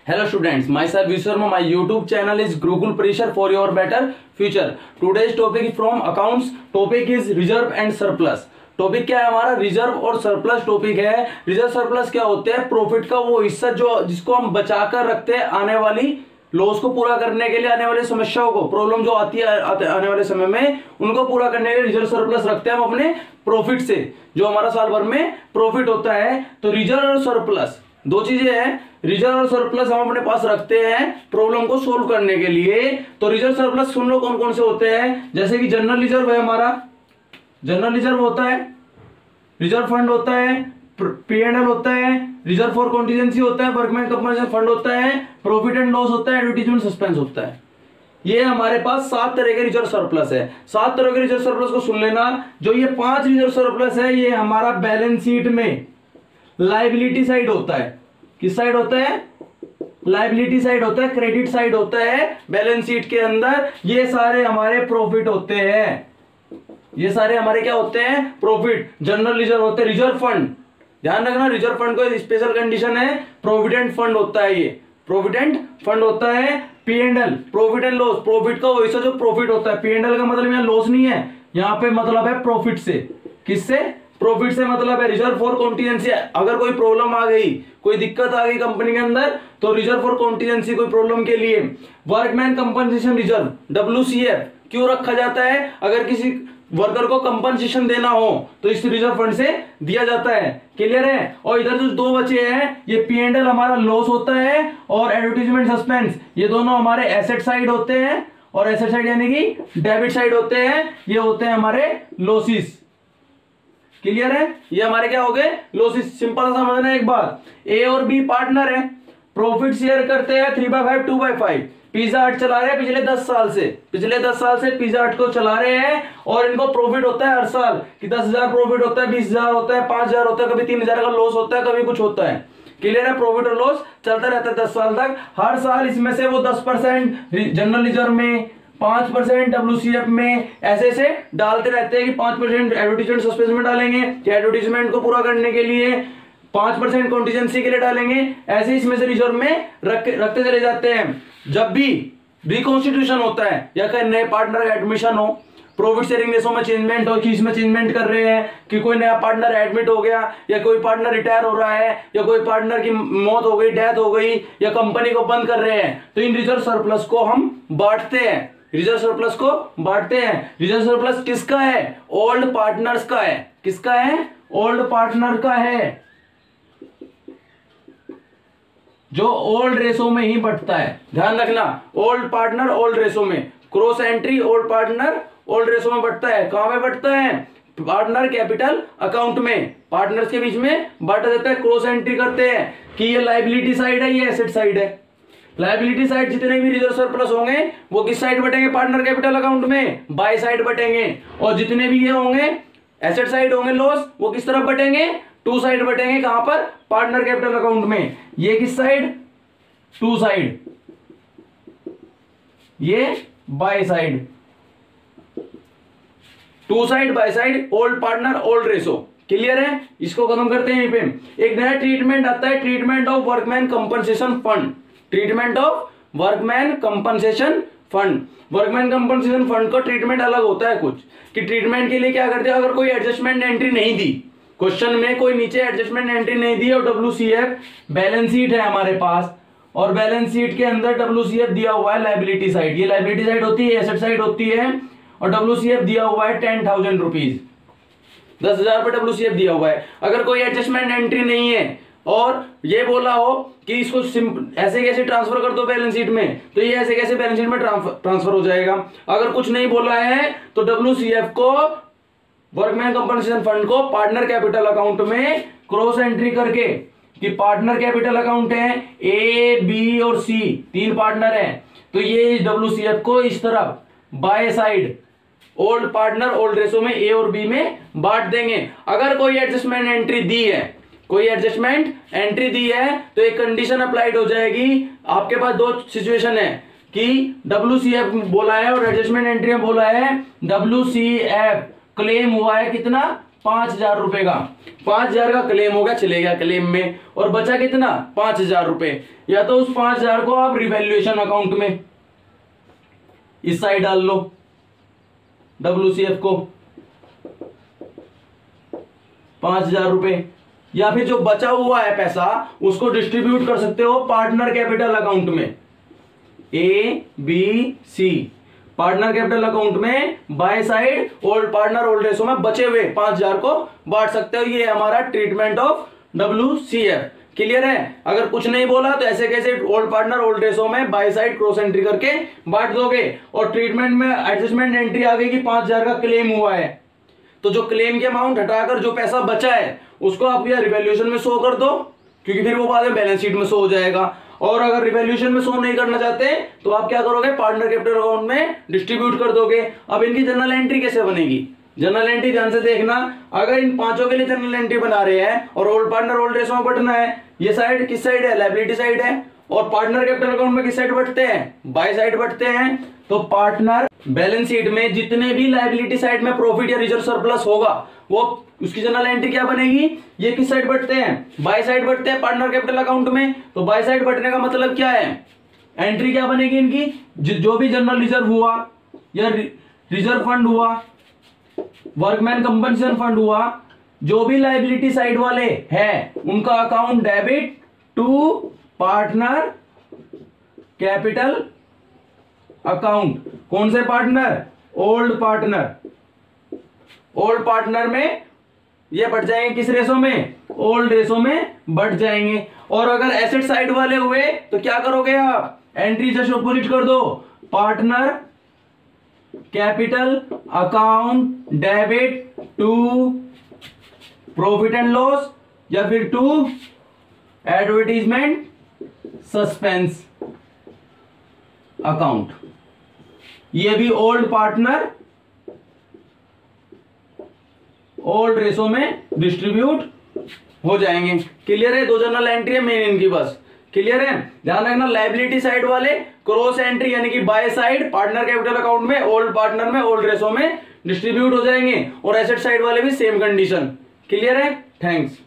Hello students, myself Vishwarma. My YouTube channel is Gurukul Pressure for your better future. Today's topic is from accounts. Topic is reserve and surplus. Topic क्या है हमारा? Reserve और surplus topic है। Reserve surplus क्या होते हैं? Profit का वो हिस्सा जो जिसको हम बचा कर रखते हैं आने वाली लॉस को पूरा करने के लिए, आने वाली समस्याओं को, प्रॉब्लम जो आती है आने वाले समय में, उनको पूरा करने के लिए रिजर्व सरप्लस रखते हैं हम अपने प्रॉफिट से, जो हमारा साल भर में प्रॉफिट होता है। तो रिजर्व और सरप्लस दो चीजें हैं। रिजर्व और सरप्लस हम अपने पास रखते हैं प्रॉब्लम को सोल्व करने के लिए। तो रिजर्व सरप्लस सुन लो कौन कौन से होते हैं। जैसे कि जनरल रिजर्व है हमारा, जनरल रिजर्व होता है, रिजर्व फंड होता है, P&L होता है, रिजर्व फॉर कॉन्टीजेंसी होता है, वर्कमैन कंपनसेशन फंड होता है, प्रॉफिट एंड लॉस होता है, एडवर्टाइजमेंट सस्पेंस होता है। ये हमारे पास 7 तरह के रिजर्व सरप्लस है। 7 तरह के रिजर्व सरप्लस को सुन लेना। जो ये 5 रिजर्व सरप्लस है, ये हमारा बैलेंस शीट में लायबिलिटी साइड होता है। किस साइड होता है? लायबिलिटी साइड होता है, क्रेडिट साइड होता है बैलेंस शीट के अंदर। ये सारे हमारे प्रॉफिट होते हैं, ये सारे हमारे क्या होते हैं? प्रॉफिट। जनरल रिजर्व होते हैं, रिजर्व फंड, ध्यान रखना रिजर्व फंड को स्पेशल कंडीशन है, प्रोविडेंट फंड होता है, ये प्रोविडेंट फंड होता है। P&L profit and loss, profit का वैसा जो प्रॉफिट होता है। P&L का मतलब यहाँ लॉस नहीं है, यहाँ पे मतलब है प्रॉफिट से। किससे? प्रॉफिट से मतलब है। रिजर्व फॉर कॉन्टीजेंसी, अगर कोई प्रॉब्लम आ गई, कोई दिक्कत आ गई कंपनी के अंदर, तो रिजर्व फॉर कॉन्टीजेंसी कोई प्रॉब्लम के लिए। वर्कमैन कंपनसेशन रिजर्व WCF क्यों रखा जाता है? अगर किसी वर्कर को कंपनसेशन देना हो तो इस रिजर्व फंड से दिया जाता है। क्लियर है? और इधर जो 2 बचे हैं, ये P&L हमारा लॉस होता है और एडवर्टाइजमेंट सस्पेंस, ये दोनों हमारे एसेट साइड होते हैं। और एसेट साइड यानी कि डेबिट साइड होते हैं, ये होते हैं हमारे लॉसेस। क्लियर है? ये हमारे क्या हो गए? लॉसेस। सिंपल समझना एक बात, ए और बी पार्टनर है, प्रॉफिट शेयर करते हैं 3/5 2/5। पिज्जा हट चला रहे हैं पिछले 10 साल से, पिछले 10 साल से पिज्जा हट को चला रहे हैं और इनको प्रॉफिट होता है हर साल कि 10,000 प्रॉफिट होता है, 20,000 होता है, 5,000 होता है, कभी 3,000 का लॉस होता है, कभी कुछ होता है। क्लियर है? प्रॉफिट और लॉस चलता रहता है 10 साल तक। हर साल इसमें से वो 10% जनरल रिजर्व में, 5% WCF में, ऐसे ऐसे डालते रहते हैं कि 5% एडवर्टाइजमेंट सस्पेंस में डालेंगे, एडवर्टाइजमेंट को पूरा करने के लिए 5% कॉन्टीजेंसी के लिए डालेंगे। ऐसे इसमें से रिजर्व में रखते चले जाते हैं। जब भी रिकॉन्स्टिट्यूशन होता है या कहीं नए पार्टनर का एडमिशन हो, प्रॉफिट शेयरिंग रेशो में चेंजमेंट हो, कि इसमें चेंजमेंट कर रहे हैं, कि कोई नया पार्टनर एडमिट हो गया, या कोई पार्टनर रिटायर हो रहा है, या कोई पार्टनर की मौत हो गई, डेथ हो गई, या कंपनी को बंद कर रहे हैं, तो इन रिजर्व सरप्लस को हम बांटते हैं। रिजर्व सरप्लस को बांटते हैं। रिजर्व सरप्लस किसका है? ओल्ड पार्टनर्स का है। किसका है? ओल्ड पार्टनर का है, जो ओल्ड रेशो में ही बढ़ता है। ध्यान रखना, ओल्ड पार्टनर ओल्ड रेशो में, cross entry old partner old ratio में बढ़ता है। कहां पे बढ़ता है? पार्टनर कैपिटल अकाउंट में, पार्टनर्स के बीच में बांटा जाता है। क्रॉस एंट्री करते हैं कि ये लायबिलिटी साइड है, ये एसेट साइड है। लायबिलिटी साइड जितने भी रिजर्व सरप्लस होंगे वो किस साइड बटेंगे? पार्टनर कैपिटल अकाउंट में, बाय साइड बटेंगे। और जितने भी ये होंगे एसेट साइड होंगे लॉस, वो किस तरफ बटेंगे? 2 साइड बटेंगे। कहां पर? पार्टनर कैपिटल अकाउंट में। ये किस साइड? 2 साइड, ये by side. 2 side by side, old partner old ratio. Clear है? इसको खत्म करते हैं। यहीं पे एक नया ट्रीटमेंट आता है, treatment of workman compensation fund. Treatment of workman compensation fund. Workman compensation fund का ट्रीटमेंट अलग होता है कुछ, कि ट्रीटमेंट के लिए क्या करते हैं? अगर कोई एडजस्टमेंट एंट्री नहीं दी, क्वेश्चन में कोई नीचे एडजस्टमेंट एंट्री नहीं दी और WCF बैलेंस शीट है हमारे पास, और बैलेंस शीट के अंदर WCF दिया हुआ है लायबिलिटी साइड, ये लायबिलिटी साइड होती है, एसेट साइड होती है, और WCF दिया हुआ है 10,000 रुपीज, 10,000 रुपए WCF दिया हुआ है। अगर कोई एडजस्टमेंट एंट्री नहीं है और ये बोला हो कि इसको ऐसे कैसे ट्रांसफर कर दो बैलेंस शीट में, तो ये ऐसे कैसे बैलेंस शीट में ट्रांसफर हो जाएगा। अगर कुछ नहीं बोला है तो WCF को, वर्कमैन कंपनसेशन फंड को, पार्टनर कैपिटल अकाउंट में क्रॉस एंट्री करके, कि पार्टनर कैपिटल अकाउंट है A, B और C, 3 पार्टनर हैं, तो ये WCF को इस तरफ by side old partner old ratio में A और B में बांट देंगे। अगर कोई एडजस्टमेंट एंट्री दी है, कोई एडजस्टमेंट एंट्री दी है, तो एक कंडीशन अप्लाइड हो जाएगी। आपके पास 2 सिचुएशन है कि WCF बोला है और एडजस्टमेंट एंट्री में बोला है WCF क्लेम हुआ है कितना? 5,000 रुपए का, 5,000 का क्लेम हो गया, चले गया क्लेम में, और बचा कितना 5,000 रुपए। या तो उस 5,000 को आप रिवैल्यूएशन अकाउंट में इस साइड डाल लो, WCF को 5,000 रुपए, या फिर जो बचा हुआ है पैसा उसको डिस्ट्रीब्यूट कर सकते हो पार्टनर कैपिटल अकाउंट में, ABC पार्टनर कैपिटल अकाउंट में by side old partner old ratio में बचे हुए 5,000 को बांट सकते हो। ये हमारा ट्रीटमेंट ऑफ WCF। क्लियर है? अगर कुछ नहीं बोला तो ऐसे कैसे ओल्ड पार्टनर ओल्ड रेशो में बाय साइड क्रॉस एंट्री करके बांट दोगे। और ट्रीटमेंट में एडजस्टमेंट एंट्री आ गई कि 5,000 का क्लेम हुआ है, तो जो क्लेम के अमाउंट हटाकर जो पैसा बचा है उसको आप या रिवैल्यूएशन में शो कर दो, क्योंकि फिर वो बाद में बैलेंस शीट में शो हो जाएगा। और अगर रिवैल्यूएशन में शो नहीं करना चाहते तो आप क्या करोगे, पार्टनर कैपिटल अकाउंट में डिस्ट्रीब्यूट कर दोगे। अब इनकी जनरल एंट्री कैसे बनेगी? जनरल एंट्री ध्यान से देखना, अगर इन पांचों के लिए जनरल एंट्री बना रहे हैं और ओल्ड पार्टनर ओल्ड रेशो में बटना है, ये साइड किस साइड है, लायबिलिटी साइड है, और पार्टनर कैपिटल अकाउंट में किस साइड बटते हैं, बाय साइड बटते हैं। तो पार्टनर बैलेंस शीट में जितने भी लायबिलिटी साइड में प्रॉफिट या रिजर्व सरप्लस होगा वो उसकी जनरल एंट्री क्या बनेगी, ये किस साइड बटते हैं, बाय साइड बटते हैं पार्टनर कैपिटल अकाउंट में। तो बाय साइड बटने का मतलब क्या है, एंट्री क्या बनेगी इनकी, जो भी जनरल रिजर्व हुआ या रिजर्व फंड हुआ, वर्कमैन कंपनसेशन फंड हुआ, जो भी लायबिलिटी साइड वाले हैं उनका account debit to partner capital account. कौन से partner, old partner. Old partner में ये बढ़ जाएंगे किस रेशो में, ओल्ड रेशो में बढ़ जाएंगे। और अगर एसेट साइड वाले हुए तो क्या करोगे आप, एंट्री जस्ट अपोजिट कर दो, partner capital account debit to profit and loss या फिर टू एडवर्टीजमेंट सस्पेंस अकाउंट। ये भी ओल्ड पार्टनर ओल्ड रेशो में डिस्ट्रीब्यूट हो जाएंगे। क्लियर है? दो जनरल एंट्री है मेन इनकी, बस क्लियर है। ध्यान रखना, लायबिलिटी साइड वाले क्रॉस एंट्री यानी कि by side partner capital account में ओल्ड पार्टनर में ओल्ड रेशो में डिस्ट्रीब्यूट हो जाएंगे, और एसेट साइड वाले भी सेम कंडीशन। क्लियर है? थैंक्स।